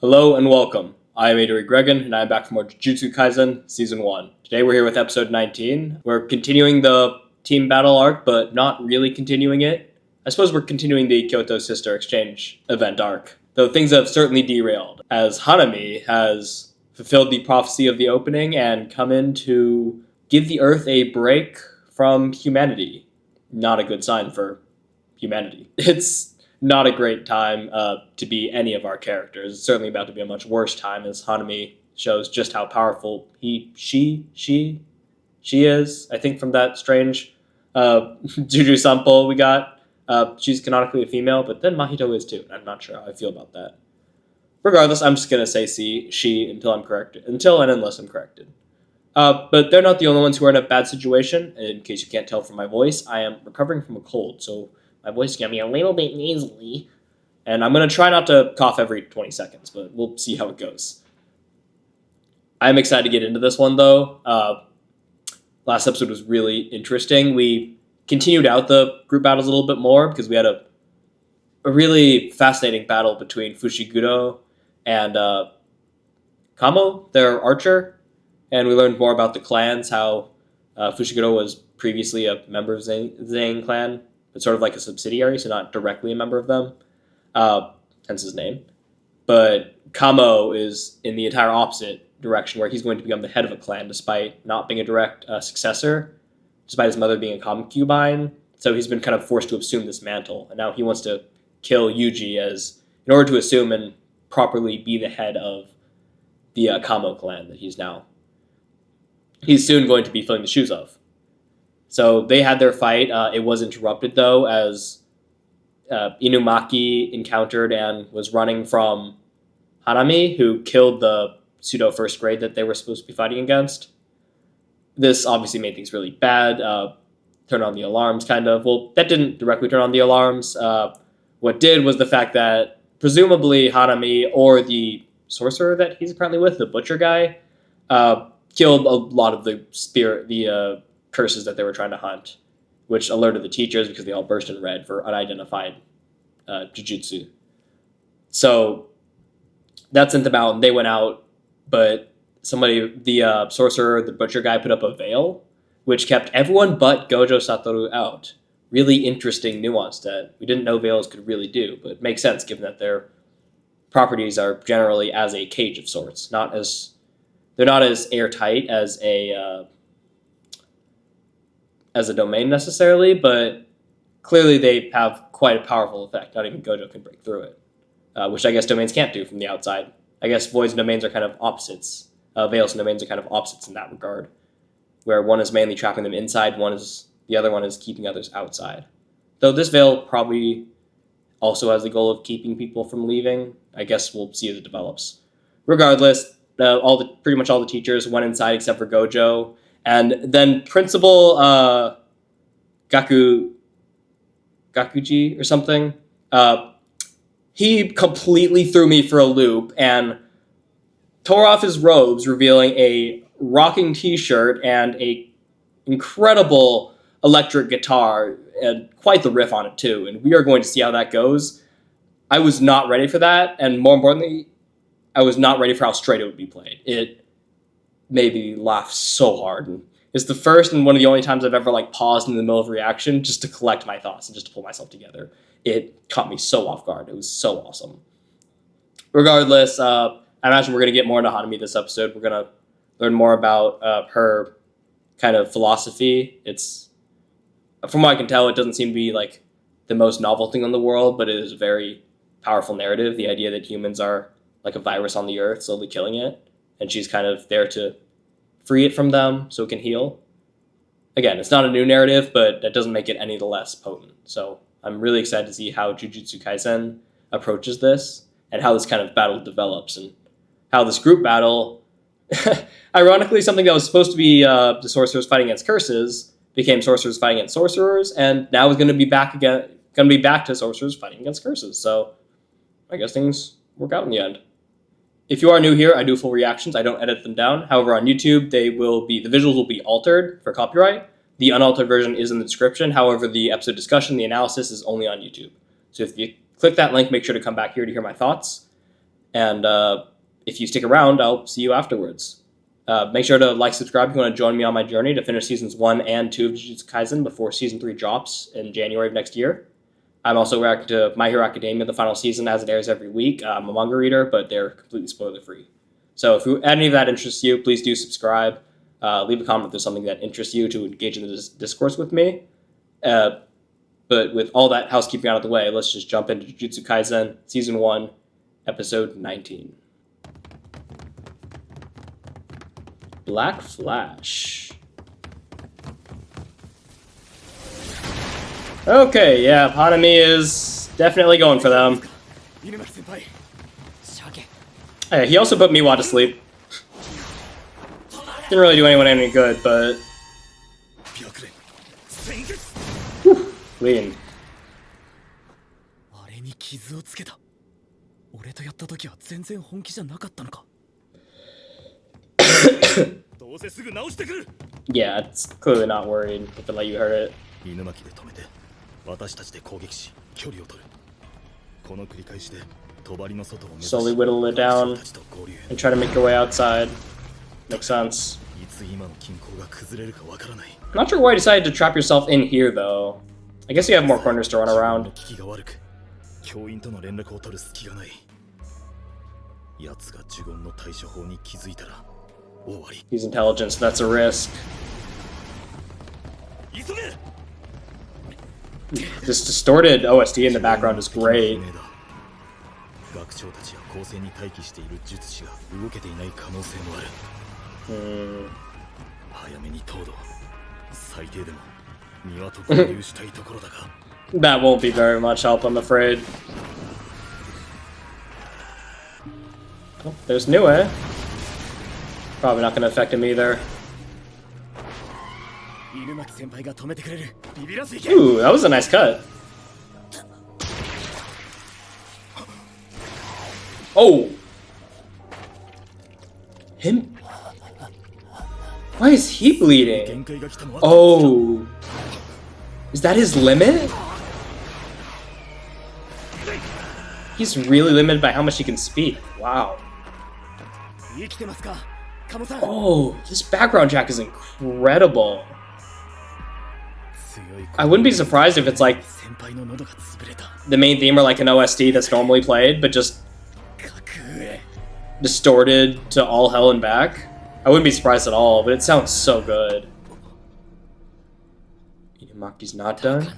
Hello and welcome. I am Dramatic ReReaction, and I am back for more Jujutsu Kaisen Season 1. Today we're here with Episode 19. We're continuing the team battle arc, but not really continuing it. I suppose we're continuing the Kyoto Sister Exchange event arc, though things have certainly derailed, as Hanami has fulfilled the prophecy of the opening and come in to give the Earth a break from humanity. Not a good sign for humanity. It's not a great time to be any of our characters. It's certainly about to be a much worse time as Hanami shows just how powerful she is. I think from that strange Juju sample we got, she's canonically a female, but then Mahito is too. I'm not sure how I feel about that. Regardless, I'm just gonna say she until I'm corrected, until and unless I'm corrected. But they're not the only ones who are in a bad situation. In case you can't tell from my voice, I am recovering from a cold, so my voice is going to be a little bit nasally. And I'm going to try not to cough every 20 seconds, but we'll see how it goes. I'm excited to get into this one, though. Last episode was really interesting. We continued out the group battles a little bit more because we had a really fascinating battle between Fushiguro and Kamo, their archer. And we learned more about the clans, how Fushiguro was previously a member of Zane clan, but sort of like a subsidiary, so not directly a member of them, hence his name. But Kamo is in the entire opposite direction, where he's going to become the head of a clan, despite not being a direct successor, despite his mother being a concubine. So he's been kind of forced to assume this mantle, and now he wants to kill Yuji in order to assume and properly be the head of the Kamo clan that he's soon going to be filling the shoes of. So they had their fight. It was interrupted, though, as Inumaki encountered and was running from Hanami, who killed the pseudo first grade that they were supposed to be fighting against. This obviously made things really bad. Turned on the alarms, kind of. Well, that didn't directly turn on the alarms. What did was the fact that presumably Hanami or the sorcerer that he's apparently with, the butcher guy, killed a lot of the curses that they were trying to hunt, which alerted the teachers because they all burst in red for unidentified jujutsu. So that sent them out, and they went out, but the sorcerer, the butcher guy, put up a veil, which kept everyone but Gojo Satoru out. Really interesting nuance that we didn't know veils could really do, but it makes sense given that their properties are generally as a cage of sorts, they're not as airtight as a domain necessarily, but clearly they have quite a powerful effect. Not even Gojo can break through it, which I guess domains can't do from the outside. I guess voids and domains are kind of opposites. Veils and domains are kind of opposites in that regard, where one is mainly trapping them inside, the other one is keeping others outside. Though this veil probably also has the goal of keeping people from leaving. I guess we'll see as it develops. Regardless, pretty much all the teachers went inside except for Gojo. And then Principal Gakuji or something, he completely threw me for a loop and tore off his robes, revealing a rocking t-shirt and a incredible electric guitar, and quite the riff on it too. And we are going to see how that goes. I was not ready for that, and more importantly, I was not ready for how straight it would be played. It made me laugh so hard. And it's the first and one of the only times I've ever paused in the middle of a reaction just to collect my thoughts and just to pull myself together. It caught me so off guard. It was so awesome. Regardless, I imagine we're going to get more into Hanami this episode. We're going to learn more about her kind of philosophy. From what I can tell, it doesn't seem to be the most novel thing in the world, but it is a very powerful narrative. The idea that humans are like a virus on the earth, slowly killing it. And she's kind of there to free it from them so it can heal. Again, it's not a new narrative, but that doesn't make it any the less potent. So I'm really excited to see how Jujutsu Kaisen approaches this and how this kind of battle develops and how this group battle, ironically, something that was supposed to be the sorcerers fighting against curses became sorcerers fighting against sorcerers, and now is going to be back to sorcerers fighting against curses. So I guess things work out in the end. If you are new here, I do full reactions. I don't edit them down. However, on YouTube, the visuals will be altered for copyright. The unaltered version is in the description. However, the episode discussion, the analysis is only on YouTube. So if you click that link, make sure to come back here to hear my thoughts. And if you stick around, I'll see you afterwards. Make sure to like, subscribe if you want to join me on my journey to finish seasons 1 and 2 of Jujutsu Kaisen before season 3 drops in January of next year. I'm also reacting to My Hero Academia, the final season, as it airs every week. I'm a manga reader, but they're completely spoiler-free. So if any of that interests you, please do subscribe. Leave a comment if there's something that interests you to engage in the discourse with me. But with all that housekeeping out of the way, let's just jump into Jujutsu Kaisen Season 1, Episode 19. Black Flash. Okay, yeah, Hanami is definitely going for them. Hey, he also put Miwa to sleep. Didn't really do anyone any good, but... Whew, clean. Yeah, it's clearly not worried if it let you hurt it. Slowly whittle it down and try to make your way outside. Makes sense. I'm not sure why you decided to trap yourself in here, though. I guess you have more corners to run around. He's intelligent, so that's a risk. This distorted OST in the background is great. That won't be very much help, I'm afraid. Oh, there's Nue. Probably not going to affect him either. Ooh, that was a nice cut. Oh! Him? Why is he bleeding? Oh! Is that his limit? He's really limited by how much he can speak. Wow. Oh, this background track is incredible. I wouldn't be surprised if it's like the main theme or like an OST that's normally played, but just distorted to all hell and back. I wouldn't be surprised at all, but it sounds so good. Inumaki's not done.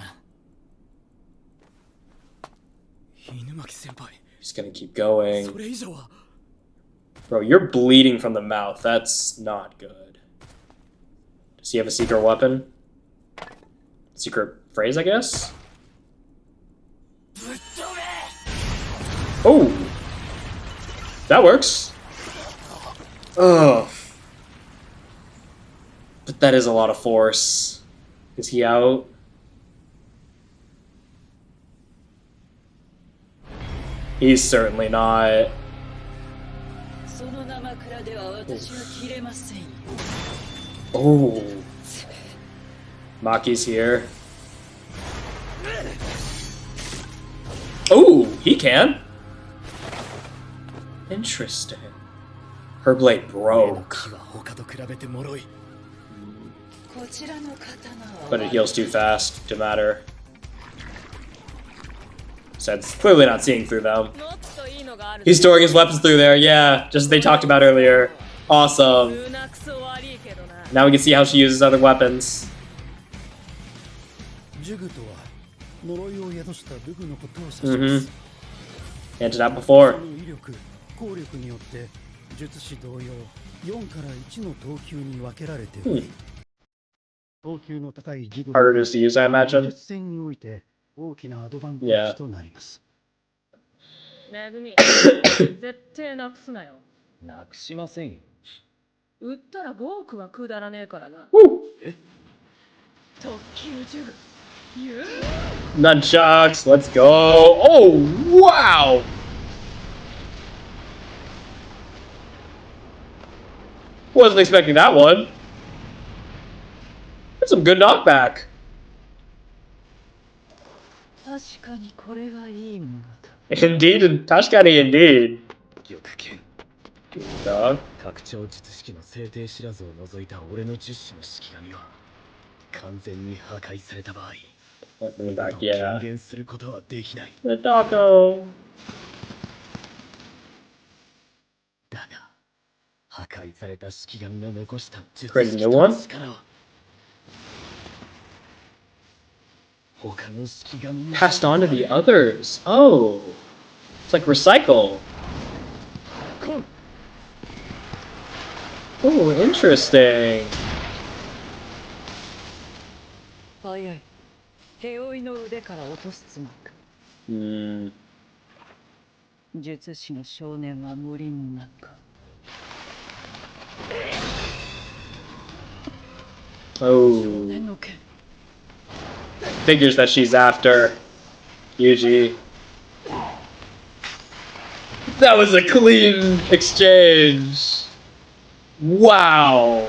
He's gonna keep going. Bro, you're bleeding from the mouth. That's not good. Does he have a secret weapon? Secret phrase, I guess? Oh! That works. Ugh. But that is a lot of force. Is he out? He's certainly not. Oh. Maki's here. Oh, he can. Interesting. Her blade broke. But it heals too fast to matter. So it's clearly not seeing through them. He's storing his weapons through there, yeah, just as they talked about earlier. Awesome. Now we can see how she uses other weapons. Hinted at before. Harder to use, I imagine. Yeah. Nunchucks, let's go. Oh, wow. Wasn't expecting that one. That's some good knockback. Indeed, and Tashkani indeed. Dog. 拡張術式の制定知らずを除いた俺の10種の式神は完全に破壊された場合、 Back, yeah. 軽減することはできない。 The doggo. だが破壊された式神が残した術 Create a 式 new と one? 力は他の式神に Passed on to the others. Oh. It's like recycle. Oh, interesting. 早い。手負いの腕から落とすつもりか。Hmm. 術師の少年は森の中。Oh. 少年の剣。 Figures that she's after. Yuji. That was a clean exchange. Wow.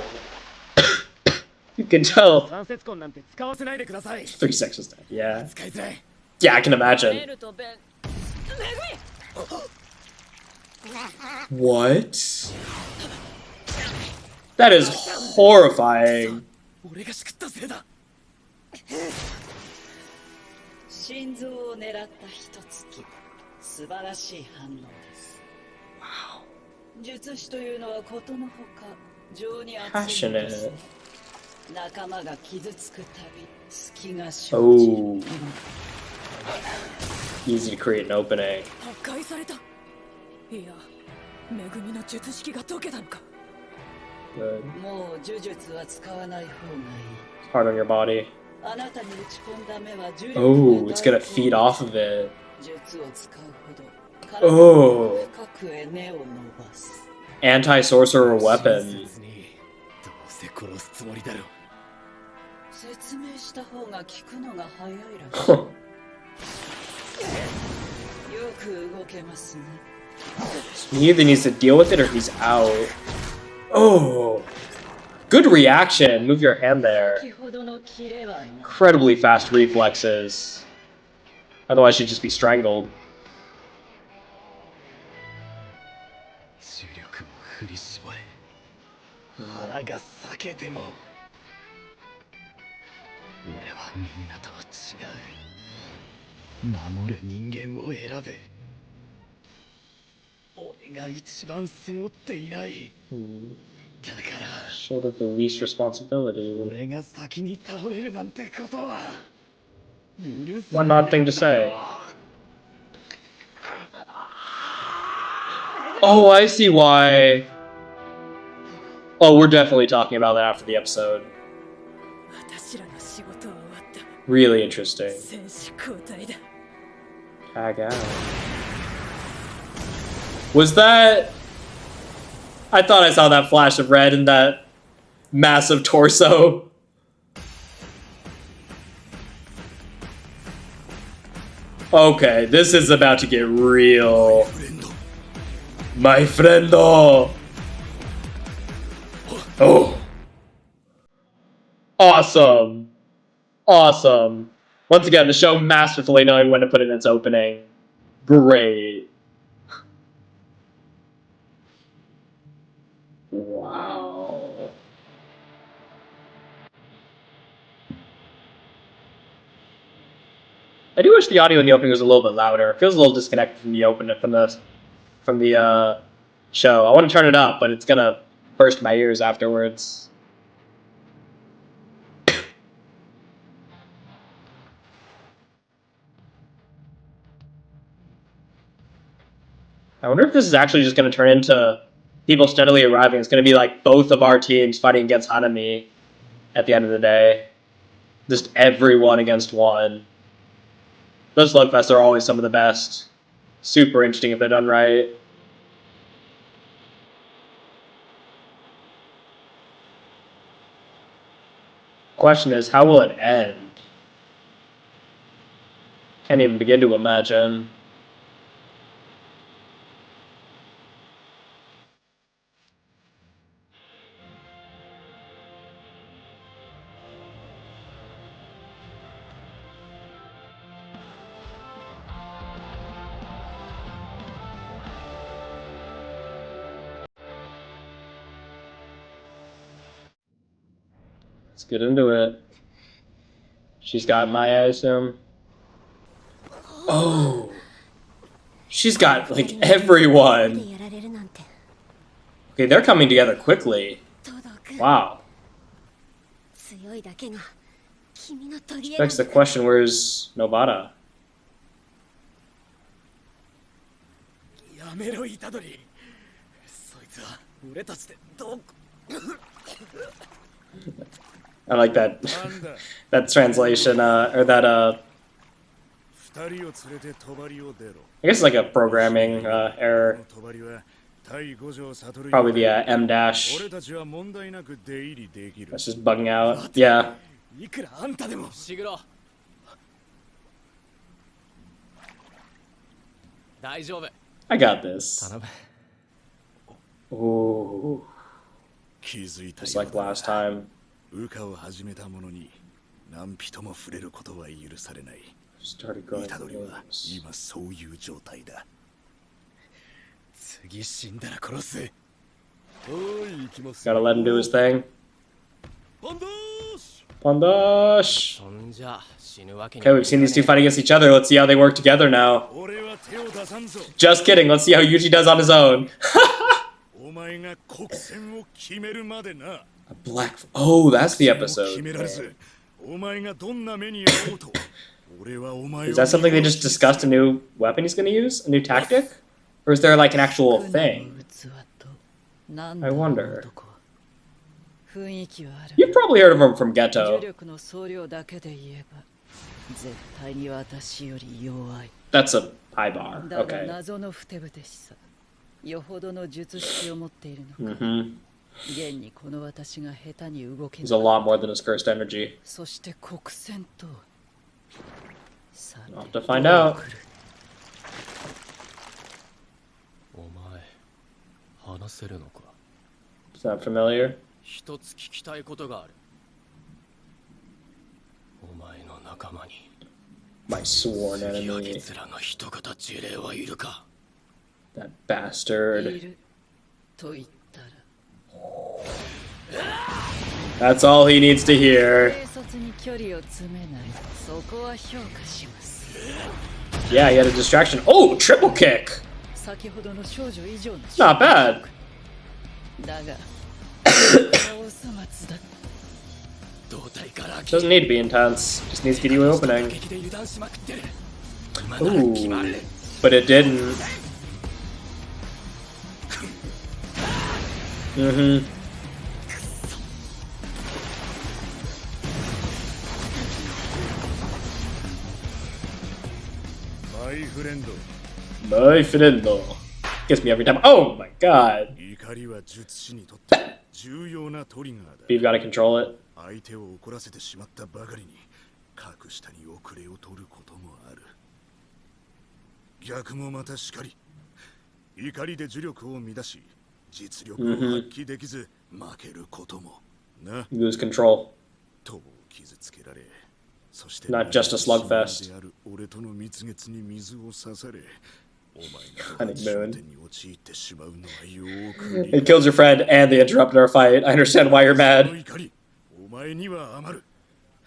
You can tell. 関節痕なんて使わせないでください。 3 sections dead. Yeah. 使いづらい。 Yeah, I can imagine. What? That is horrifying. 俺がしくったせいだ。心臓を狙った一突き。素晴らしい反応です。術師というのはことのほか情に熱いのです。 仲間が傷つくたび隙が生じる。 Oh. Easy to create an opening. 破壊された。いや、恵みの術式が解けたのか。 Good. もう呪術は使わない方がいい。 Hard on your body. あなたに打ち込んだ目は呪力 Oh, it's gonna feed off of it. 術を使うほど Oh. 深くへ根を伸ばす。 Anti-sorcerer weapon. どうせ殺すつもりだろう。説明した方が聞くのが早いらしい。よく動けますね。 He either needs to deal with it or he's out. Oh. Good reaction. Move your hand there. 先ほどのキレは Incredibly fast reflexes. Otherwise, she'd just be strangled. 重力も振り絞れ。腹が裂けても。俺はみんなとは違う。守る人間を選べ。俺が一番背負っていない。だから Shoulder the least responsibility. 俺が先に倒れるなんてことは許せ One odd thing to say. Oh, I see why. Oh, we're definitely talking about that after the episode. 私らの仕事は終わった。 Really interesting. 戦士交代だ。 Tag out. Was that... I thought I saw that flash of red in that massive torso. Okay, this is about to get real. My friendo. Oh. Awesome. Awesome. Once again, the show masterfully knowing when to put in its opening. Great. Wow. I do wish the audio in the opening was a little bit louder. It feels a little disconnected from the show. I want to turn it up, but it's gonna burst my ears afterwards. I wonder if this is actually just going to turn into people steadily arriving. It's going to be like both of our teams fighting against Hanami at the end of the day. Just everyone against one. Those slugfests are always some of the best. Super interesting if they're done right. Question is, how will it end? Can't even begin to imagine. Let's get into it. She's got Maya, I assume. Oh. She's got, like, everyone. Okay, they're coming together quickly. Wow. Which begs the question, where's Novara? I like that that translation, or that I guess it's like a programming error. Probably the M dash. That's just bugging out. Yeah. I got this. Ooh. Just like last time. Started going. Gotta let him do his thing. Pandash! Okay, we've seen these two fight against each other. Let's see how they work together now. Just kidding. Let's see how Yuji does on his own. A black... Oh, that's the episode. Is that something they just discussed, a new weapon he's going to use? A new tactic? Or is there like an actual thing? I wonder. You've probably heard of him from Ghetto. That's a high bar. Okay. He's a lot more than his cursed energy. I'll have to find out. Is that familiar? My sworn enemy. That bastard. That's all he needs to hear. Yeah, he had a distraction. Oh, triple kick! Not bad. Doesn't need to be intense. Just needs to get you an opening. Ooh, but it didn't. My friendo. Gets me every time. Oh my god. But you've got to control it. Lose control. Not just a slugfest. Honeymoon. It kills your friend and they interrupted our fight. I understand why you're mad.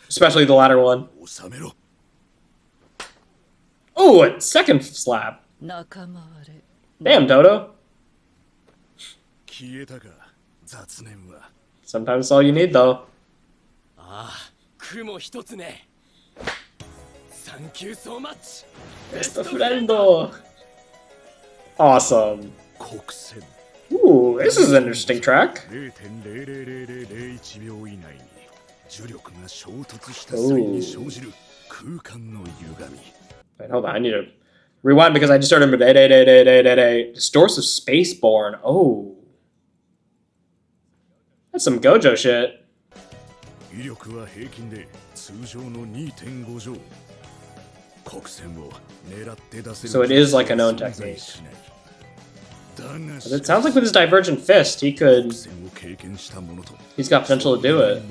Especially the latter one. Oh, a second slap. Damn, Dodo. Sometimes it's all you need, though. Mr. Friendo. Awesome. Ooh, this is an interesting track. Ooh. Wait, hold on, I need to rewind because I just started with Distorsive Spaceborne. Oh. That's some Gojo shit. So it is like a known technique. But it sounds like with his Divergent Fist, he could... He's got potential to do it.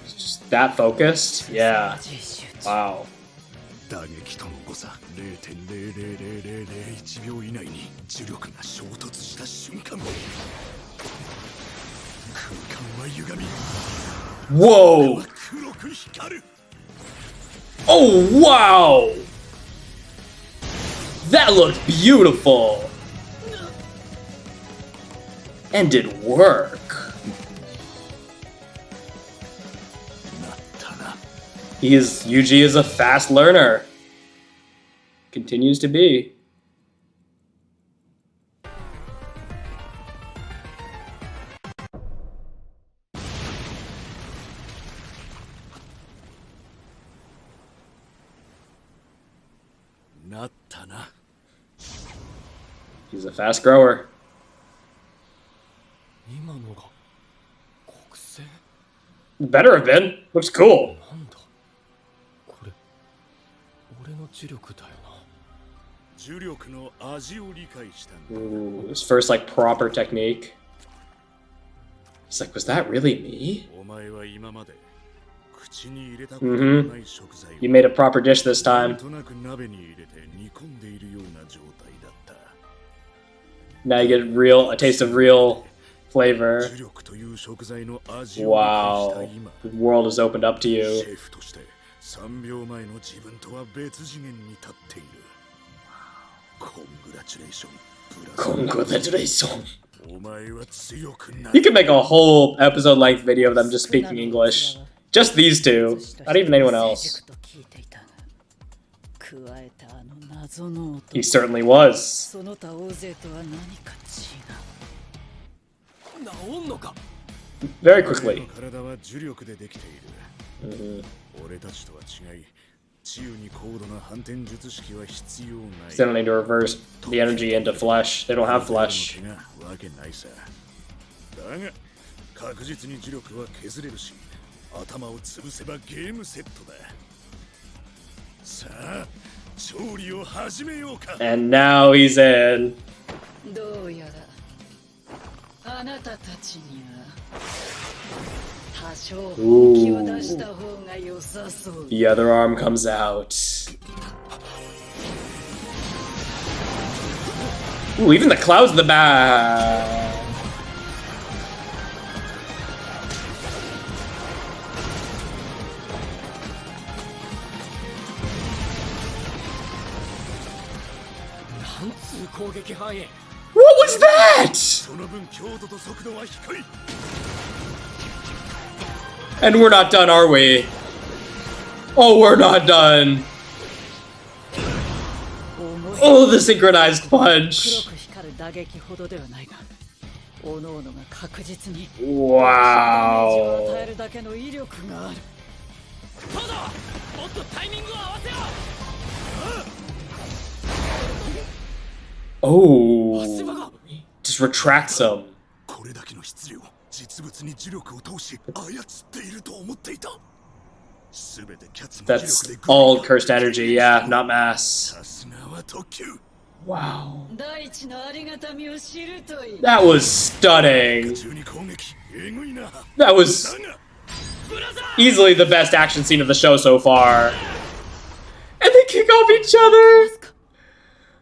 It's just that focused? Yeah. Wow. 打撃との誤差 0.00001 秒以内に呪力が衝突した瞬間空間は歪み Whoa! 黒く光る Oh, wow! That looked beautiful! And did work. なったな Yuji is a fast learner. Continues to be. He's a fast grower. 今のが国政 Better have been. Looks cool. なんだこれ俺の呪力だよな 呪力の味を理解したんだ Ooh, his first like proper technique. He's like, was that really me? お前は今まで口に入れたことのない食材を You made a proper dish this なん time. となく鍋に入れて煮込んでいるような状態だった Now you get a taste of real flavor. 呪力という食材の味を理解した Wow. 今 The world is opened up to シ you. ェフとして3秒前の自分とは別次元に立っているコングラチュレーションブラザー Congratulations. お前は強くな You る could make a whole episode length video of them just speaking English. Just these two. Not even anyone else. 加えたあの謎の音 He certainly was. その他大勢とは何か違う 治んのか Very 俺 quickly. の体は呪力でできている 俺たちとは違い治癒に高度な反転術式は必要ない They don't need to reverse the energy into flesh. They don't have flesh. わけないさだが確実に呪力は削れるし頭を潰せばゲームセットださあ調理を始めようか And now he's in. どうやらあなたたちには多少本気を出した方が良さそう The other arm comes out. Ooh, even the clouds in the back. What was that? その分強度と速度は低い And we're not done, are we? Oh, we're not done. Oh, the synchronized 黒 punch. く光る打撃ほどではないが各々が確実に Wow. 与えるだけの威力がある もっとタイミングを合わせろ Oh. Just retracts him. これだけの質量実物に呪力を通し操っていると思っていた全てキャッツの呪力 That's で all cursed energy, yeah, not mass. さすがは特急 Wow. 大地のありがたみを知るといい That was stunning. 中に攻撃えぐいな That was だが easily the best action scene of the show so far. And they kick off each other.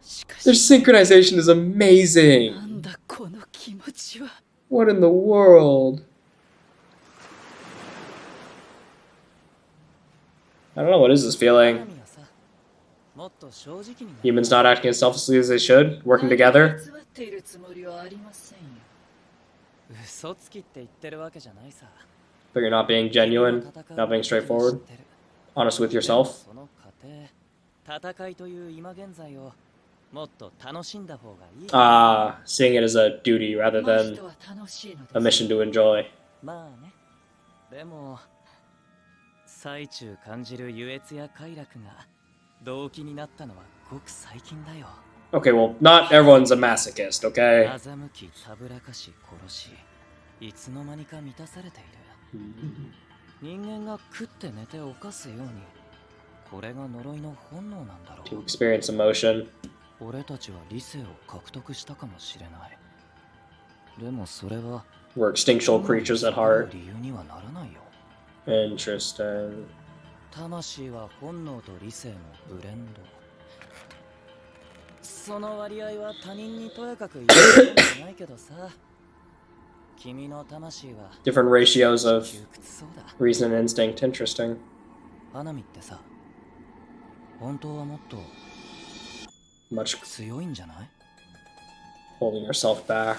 しか Their し synchronization is amazing. なんだこの気持ちは What in the world? I don't know, what is this feeling? もっと正直に Humans not acting as selflessly as they should, working together? 偽っているつもりはありませんよ嘘つきって言ってるわけじゃないさ。 But you're not being genuine, not being straightforward, honest with yourself. その過程、戦いという今現在をもっと楽しんだ方がいい。 Seeing it as a duty rather まあ than 人は楽しいの a です mission to enjoy. まあね。でも、最中感じる優越や快楽が動機になったのはごく最近だよ。 Okay, well, not everyone's a masochist, okay? 欺き、たぶらかし、殺し、いつの間にか満たされている。人間が食って寝て犯すように、これが呪いの本能なんだろ To う。 experience emotion. 俺たちは理性を獲得したかもしれない。でもそれは We're extinctual creatures at heart. 理由にはならないよ。 Interesting. 魂は本能と理性のブレンド。その割合は他人にとやかく言えることじゃないけどさ。君の魂は Different ratios of 窮屈そうだ。 reason and instinct. Interesting. 花見ってさ、本当はもっと Much 強いんじゃない？ holding herself back.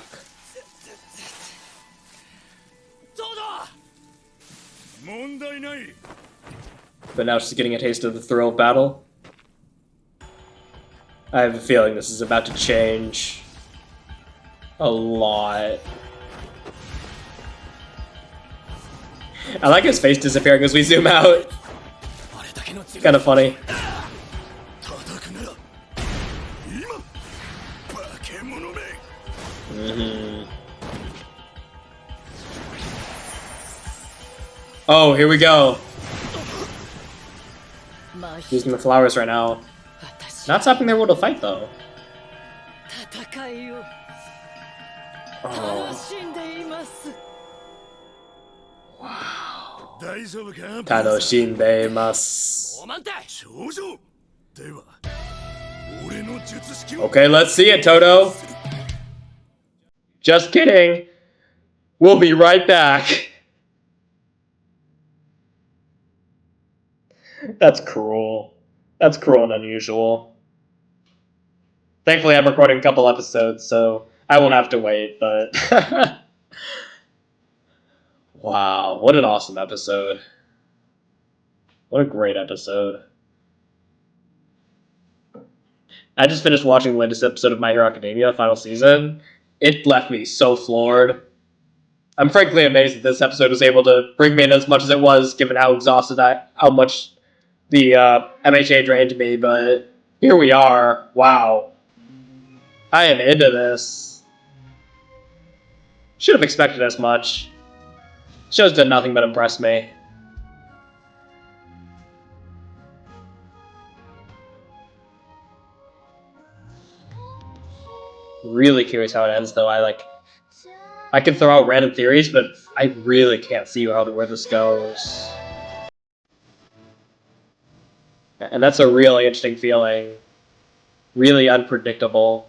どうだ。問題ない。 But now she's getting a taste of the thrill of battle. I have a feeling this is about to change a lot. I like his face disappearing as we zoom out. Kind of funny. Oh, here we go. Using the flowers right now. Not stopping their will to fight though. Oh. Wow. Tanoshinbeimasu. Okay, let's see it, Toto. Just kidding. We'll be right back. That's cruel. That's cruel and unusual. Thankfully, I'm recording a couple episodes, so I won't have to wait, but... Wow, what an awesome episode. What a great episode. I just finished watching the latest episode of My Hero Academia, final season. It left me so floored. I'm frankly amazed that this episode was able to bring me in as much as it was, given how exhausted how much the MHA drained me, but here we are. Wow. I am into this. Should have expected as much. Show's done nothing but impress me. Really curious how it ends, though. I can throw out random theories, but I really can't see where this goes. And that's a really interesting feeling. Really unpredictable.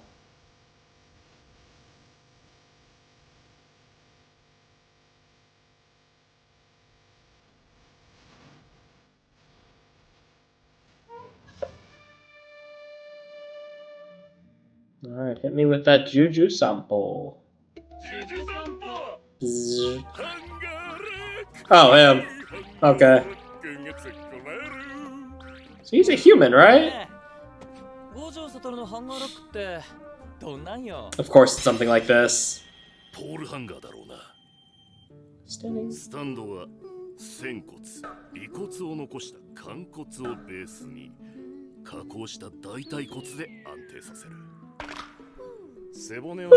Alright, hit me with that Juju sample. Bzz. Oh, him. Okay. So he's a human, right? Of course it's something like this. Standing. スタンドは仙骨、尾骨を残した寛骨をベースに加工した大腿骨で安定させる。背骨は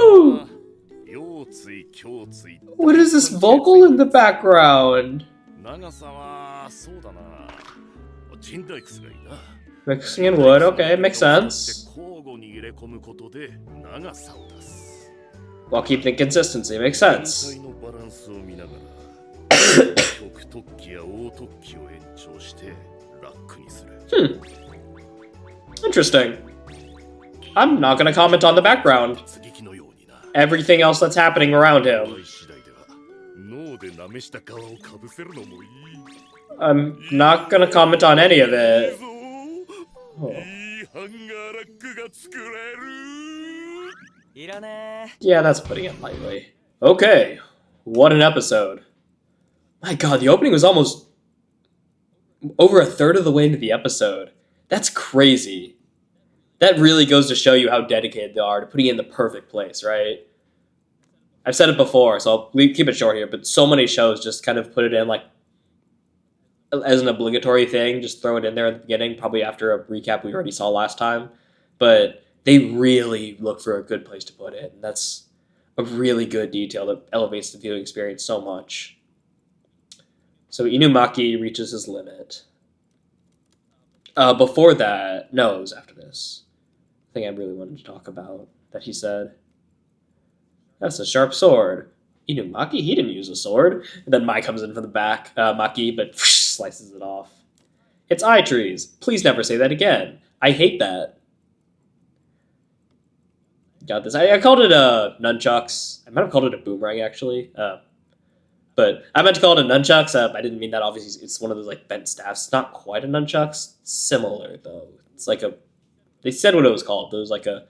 腰椎、胸椎。What is this vocal in the background? 長さはそうだな。人体屈がいいな。 Mixing in wood, okay, makes sense. 交互に入れ込むことで長さを出す。 While keeping the consistency, makes sense. 全体のバランスを見ながら極突起や大突起を延長してラックにする。Interesting. I'm not gonna comment on the background. Everything else that's happening around him. I'm not gonna comment on any of it. Oh. Yeah, that's putting it lightly. Okay, what an episode. My god, the opening was almost over a third of the way into the episode. That's crazy. That really goes to show you how dedicated they are to putting it in the perfect place, right? I've said it before, so I'll keep it short here, but so many shows just kind of put it in like as an obligatory thing, just throw it in there at the beginning, probably after a recap we already saw last time. But they really look for a good place to put it, and that's a really good detail that elevates the viewing experience so much. So Inumaki reaches his limit. Before that, no, it was after this. Thing I really wanted to talk about that he said. That's a sharp sword. Inumaki, he didn't use a sword. And then Mai comes in from the back, Maki, but slices it off. It's eye trees. Please never say that again. I hate that. Got this. I called it nunchucks. I might have called it a boomerang, actually. But I meant to call it a nunchucks. I didn't mean that. Obviously, it's one of those like bent staffs. It's not quite a nunchucks. It's similar, though. It's like a... They said what it was called, but it was like a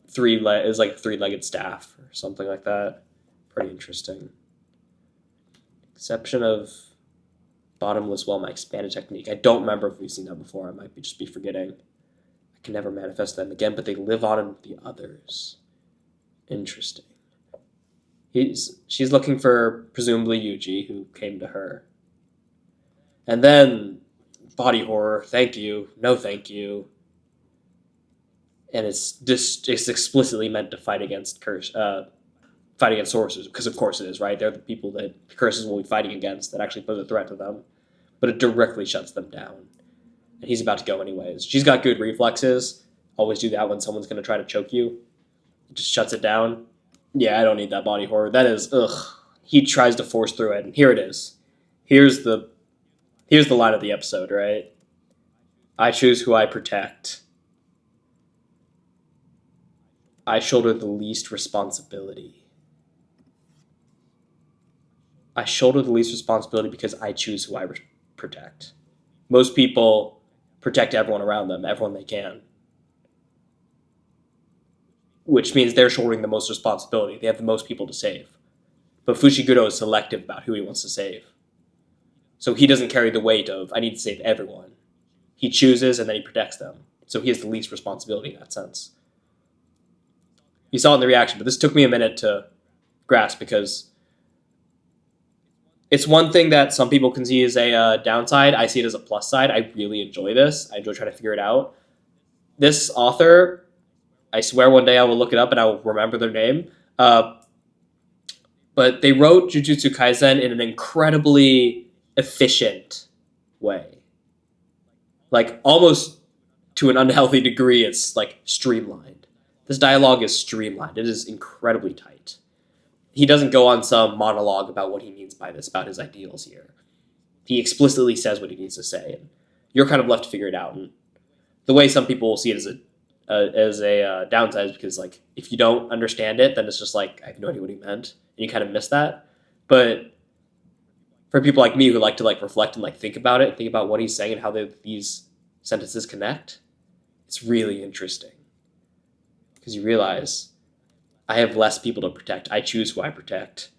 three-legged staff or something like that. Pretty interesting. Exception of bottomless well, my expanded technique. I don't remember if we've seen that before. I might just be forgetting. I can never manifest them again, but they live on in the others. Interesting. She's looking for presumably Yuji, who came to her. And then body horror. Thank you. No, thank you. And it's explicitly meant to fight against sorcerers, because of course it is, right? They're the people that curses will be fighting against that actually pose a threat to them. But it directly shuts them down. And he's about to go anyways. She's got good reflexes. Always do that when someone's going to try to choke you. It just shuts it down. Yeah, I don't need that body horror. That is, ugh. He tries to force through it, and here it is. Here's the line of the episode, right? I choose who I protect. I shoulder the least responsibility. I shoulder the least responsibility because I choose who I protect. Most people protect everyone around them, everyone they can. Which means they're shouldering the most responsibility. They have the most people to save. But Fushiguro is selective about who he wants to save. So he doesn't carry the weight of, I need to save everyone. He chooses and then he protects them. So he has the least responsibility in that sense. You saw it in the reaction, but this took me a minute to grasp because it's one thing that some people can see as a downside. I see it as a plus side. I really enjoy this. I enjoy trying to figure it out. This author, I swear one day I will look it up and I will remember their name. But they wrote Jujutsu Kaisen in an incredibly efficient way. Like, almost to an unhealthy degree, it's like streamlined. This dialogue is streamlined. It is incredibly tight. He doesn't go on some monologue about what he means by this, about his ideals here. He explicitly says what he needs to say, and you're kind of left to figure it out. And the way some people will see it as a downside is because, like, if you don't understand it, then it's just like, I have no idea what he meant, and you kind of miss that. But for people like me who like to like reflect and like think about it, think about what he's saying and how these sentences connect, it's really interesting. Because you realize, I have less people to protect. I choose who I protect.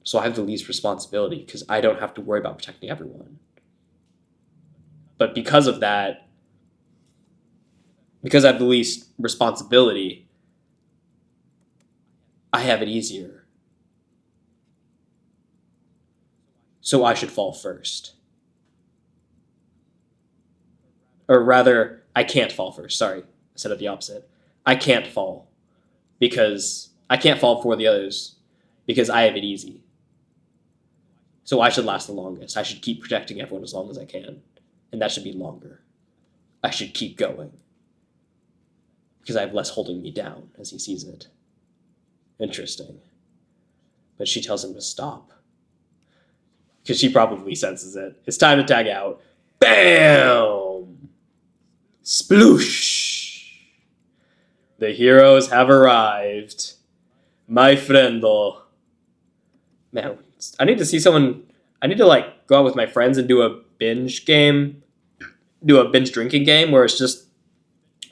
So I have the least responsibility because I don't have to worry about protecting everyone. But because of that, because I have the least responsibility, I have it easier. So I should fall first. Or rather, I can't fall first. Sorry, I said it the opposite. I can't fall. Because I can't fall before the others because I have it easy. So I should last the longest. I should keep protecting everyone as long as I can. And that should be longer. I should keep going. Because I have less holding me down as he sees it. Interesting. But she tells him to stop. Because she probably senses it. It's time to tag out. Bam! Sploosh! The heroes have arrived. My friendo. Man, I need to see someone... I need to, like, go out with my friends and do a binge game. Do a binge drinking game where it's just...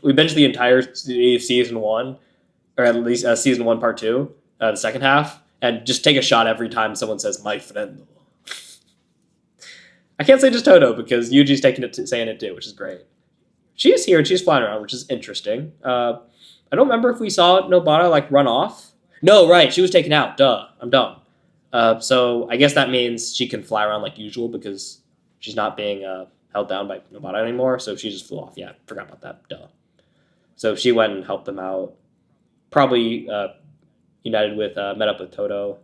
We binge the entire season 1. Or at least season 1 part 2. The second half. And just take a shot every time someone says, my friendo. I can't say just Toto because Yuji's saying it too, which is great. She's here and she's flying around, which is interesting. I don't remember if we saw Nobara, like, run off. No, right, she was taken out. Duh, I'm dumb. So I guess that means she can fly around like usual because she's not being held down by Nobara anymore, so she just flew off. Yeah, forgot about that. Duh. So she went and helped them out. Probably met up with Toto.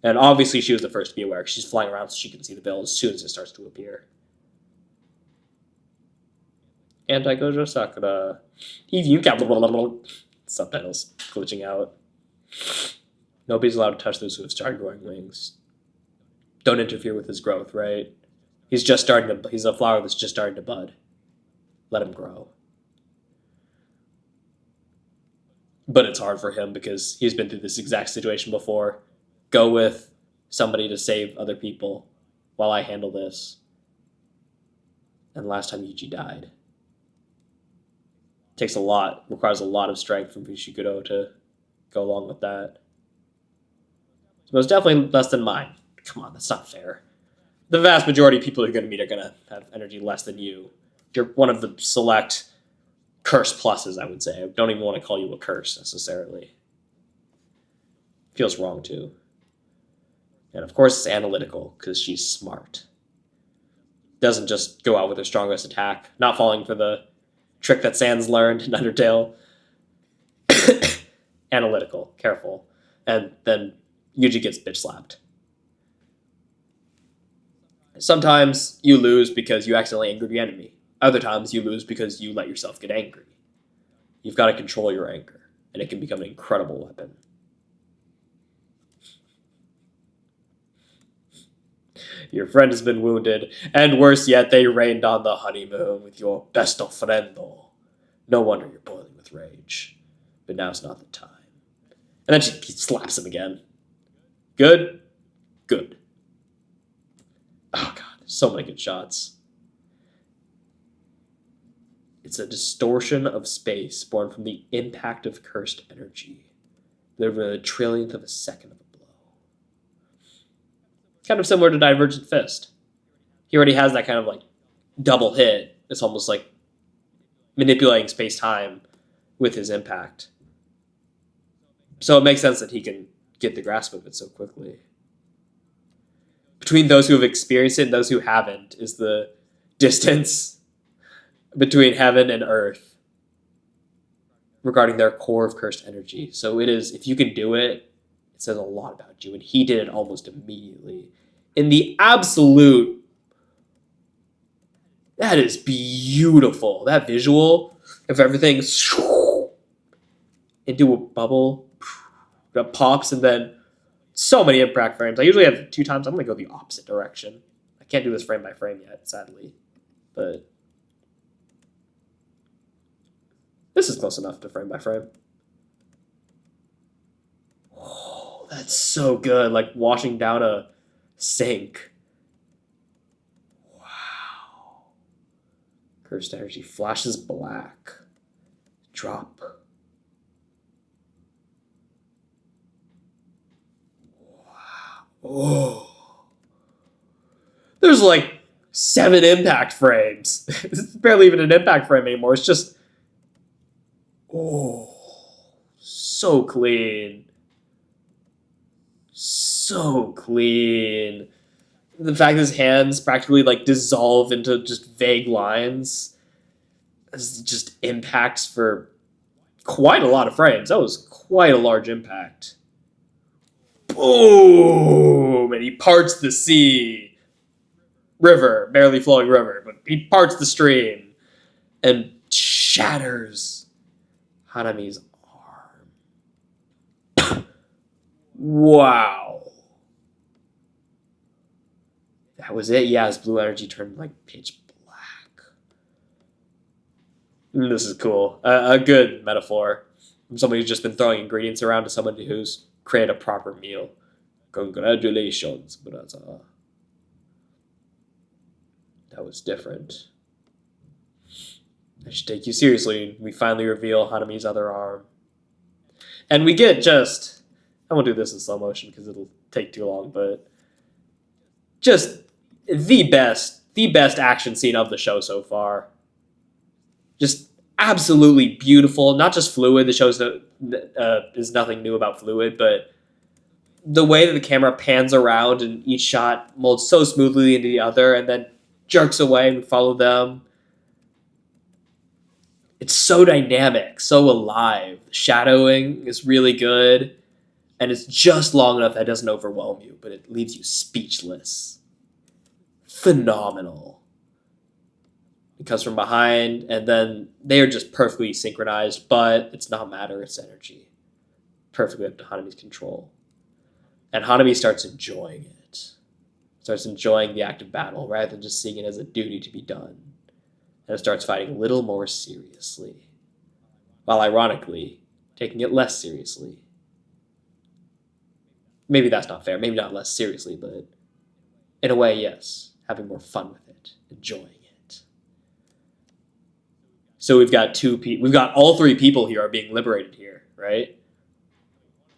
And obviously she was the first to be aware because she's flying around so she can see the bill as soon as it starts to appear. Anti-Gojo Sakura. Subtitles glitching out. Nobody's allowed to touch those who have started growing wings. Don't interfere with his growth, right? He's a flower that's just starting to bud. Let him grow. But it's hard for him because he's been through this exact situation before. Go with somebody to save other people while I handle this. And last time Yuji died. Requires a lot of strength from Fushikudo to go along with that. So it's definitely less than mine. Come on, that's not fair. The vast majority of people you're going to meet are going to have energy less than you. You're one of the select curse pluses, I would say. I don't even want to call you a curse, necessarily. Feels wrong, too. And of course, it's analytical, because she's smart. Doesn't just go out with her strongest attack, not falling for the trick that Sans learned in Undertale. Analytical, careful. And then Yuji gets bitch slapped. Sometimes you lose because you accidentally angered the enemy. Other times you lose because you let yourself get angry. You've got to control your anger, and it can become an incredible weapon. Your friend has been wounded, and worse yet, they rained on the honeymoon with your best friendo. No wonder you're boiling with rage. But now's not the time. And then she slaps him again. Good? Good. Oh god, so many good shots. It's a distortion of space born from the impact of cursed energy. Over a trillionth of a second of a blow. Kind of similar to Divergent Fist. He already has that kind of like double hit. It's almost like manipulating space-time with his impact. So it makes sense that he can get the grasp of it so quickly. Between those who have experienced it and those who haven't is the distance between heaven and earth regarding their core of cursed energy. So it is, if you can do it, it says a lot about you. And he did it almost immediately. In the absolute, that is beautiful. That visual of everything into a bubble that pops, and then so many impact frames. I usually have 2 times. I'm going to go the opposite direction. I can't do this frame by frame yet, sadly. But this is close enough to frame by frame. Oh, that's so good. Like washing down a sink. Wow. Cursed energy flashes black. Drop. Wow. Oh. There's like 7 impact frames. It's barely even an impact frame anymore. It's just, oh, so clean. So clean. The fact that his hands practically like dissolve into just vague lines is just impacts for quite a lot of frames. That was quite a large impact. Boom! And he parts the sea. River, barely flowing river, but he parts the stream and shatters Hanami's arm. Wow. That was it? Yeah, his blue energy turned like pitch black. This is cool. A good metaphor. From somebody who's just been throwing ingredients around to someone who's created a proper meal. Congratulations, brother. That was different. I should take you seriously. We finally reveal Hanami's other arm. And we get just, I won't do this in slow motion because it'll take too long, but just the best action scene of the show so far. Just absolutely beautiful. Not just fluid. The show is nothing new about fluid, but the way that the camera pans around and each shot molds so smoothly into the other and then jerks away and we follow them. It's so dynamic, so alive. The shadowing is really good, and it's just long enough that it doesn't overwhelm you, but it leaves you speechless. Phenomenal. It comes from behind, and then they are just perfectly synchronized, but it's not matter, it's energy. Perfectly up to Hanami's control. And Hanami starts enjoying it. starts enjoying the act of battle rather than just seeing it as a duty to be done. And it starts fighting a little more seriously, while ironically taking it less seriously. Maybe that's not fair, maybe not less seriously, but in a way, yes, having more fun with it, enjoying it. So we've got all three people here are being liberated here, right?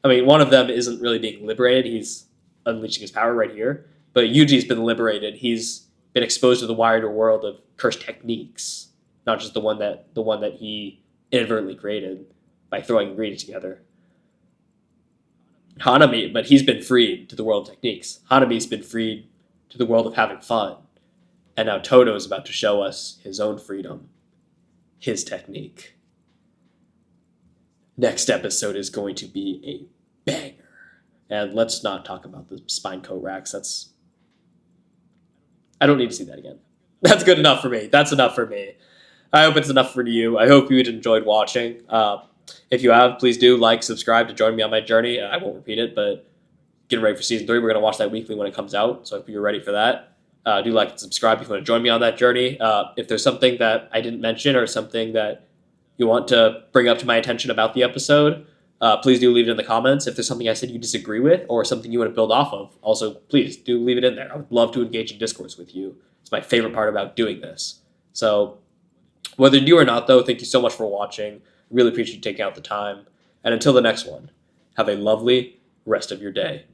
I mean, one of them isn't really being liberated, he's unleashing his power right here, but Yuji's been liberated. He's been exposed to the wider world of cursed techniques, not just the one that he inadvertently created by throwing ingredients together. Hanami, but he's been freed to the world of techniques. Hanami's been freed to the world of having fun. And now Todo is about to show us his own freedom, his technique. Next episode is going to be a banger. And let's not talk about the spine coat racks. I don't need to see that again. That's good enough for me. That's enough for me. I hope it's enough for you. I hope you enjoyed watching. If you have, please do like, subscribe to join me on my journey. I won't repeat it, but getting ready for season 3. We're going to watch that weekly when it comes out. So if you're ready for that, do like and subscribe if you want to join me on that journey. If there's something that I didn't mention or something that you want to bring up to my attention about the episode, please do leave it in the comments. If there's something I said you disagree with or something you want to build off of, also please do leave it in there. I would love to engage in discourse with you. It's my favorite part about doing this. So whether you do or not, though, thank you so much for watching. Really appreciate you taking out the time. And until the next one, have a lovely rest of your day.